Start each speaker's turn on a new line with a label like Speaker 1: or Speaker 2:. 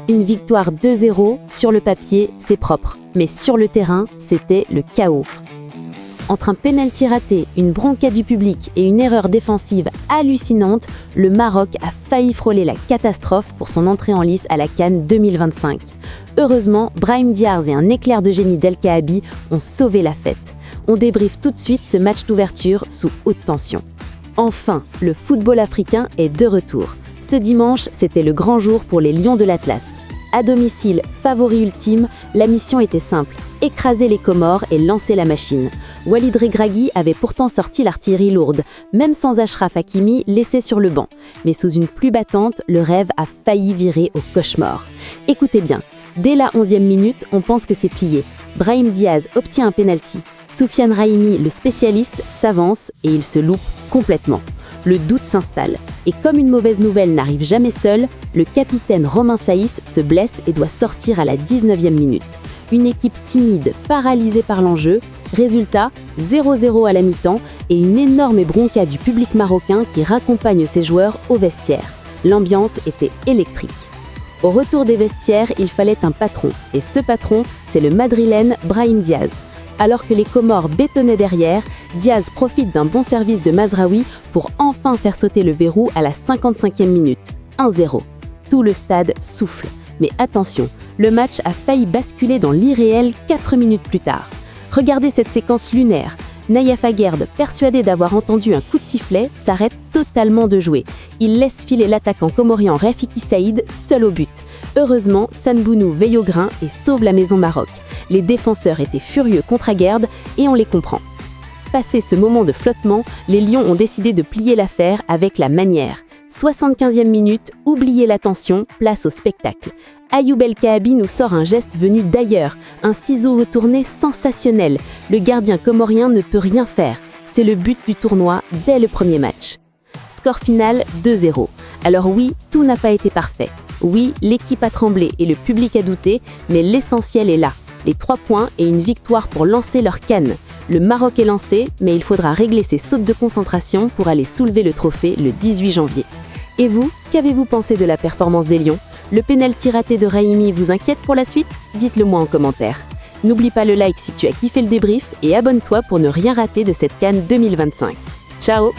Speaker 1: Une victoire 2-0, sur le papier, c'est propre. Mais sur le terrain, c'était le chaos. Entre un pénalty raté, une bronca du public et une erreur défensive hallucinante, le Maroc a failli frôler la catastrophe pour son entrée en lice à la CAN 2025. Heureusement, Brahim Diaz et un éclair de génie d'El Kaabi ont sauvé la fête. On débriefe tout de suite ce match d'ouverture sous haute tension. Enfin, le football africain est de retour. Ce dimanche, c'était le grand jour pour les Lions de l'Atlas. À domicile, favori ultime, la mission était simple, écraser les Comores et lancer la machine. Walid Regragui avait pourtant sorti l'artillerie lourde, même sans Achraf Hakimi laissé sur le banc. Mais sous une pluie battante, le rêve a failli virer au cauchemar. Écoutez bien, dès la 11e minute, on pense que c'est plié. Brahim Diaz obtient un pénalty. Soufiane Raimi, le spécialiste, s'avance et il se loupe complètement. Le doute s'installe. Et comme une mauvaise nouvelle n'arrive jamais seule, le capitaine Romain Saïs se blesse et doit sortir à la 19e minute. Une équipe timide, paralysée par l'enjeu. Résultat, 0-0 à la mi-temps et une énorme bronca du public marocain qui raccompagne ses joueurs au vestiaire. L'ambiance était électrique. Au retour des vestiaires, il fallait un patron. Et ce patron, c'est le Madrilène Brahim Diaz. Alors que les Comores bétonnaient derrière, Diaz profite d'un bon service de Mazraoui pour enfin faire sauter le verrou à la 55e minute. 1-0. Tout le stade souffle. Mais attention, le match a failli basculer dans l'irréel 4 minutes plus tard. Regardez cette séquence lunaire. Naïef Aguerd, persuadé d'avoir entendu un coup de sifflet, s'arrête totalement de jouer. Il laisse filer l'attaquant comorien Rafiki Saïd, seul au but. Heureusement, Sanbounou veille au grain et sauve la maison Maroc. Les défenseurs étaient furieux contre Aguerd et on les comprend. Passé ce moment de flottement, les Lions ont décidé de plier l'affaire avec la manière. 75e minute, oubliez la tension, place au spectacle. Ayoub El Kaabi nous sort un geste venu d'ailleurs, un ciseau retourné sensationnel. Le gardien comorien ne peut rien faire. C'est le but du tournoi dès le premier match. Score final 2-0. Alors oui, tout n'a pas été parfait. Oui, l'équipe a tremblé et le public a douté, mais l'essentiel est là. Les 3 points et une victoire pour lancer leur CAN. Le Maroc est lancé, mais il faudra régler ses sautes de concentration pour aller soulever le trophée le 18 janvier. Et vous, qu'avez-vous pensé de la performance des Lions ? Le pénalty raté de Raimi vous inquiète pour la suite ? Dites-le moi en commentaire. N'oublie pas le like si tu as kiffé le débrief et abonne-toi pour ne rien rater de cette CAN 2025. Ciao !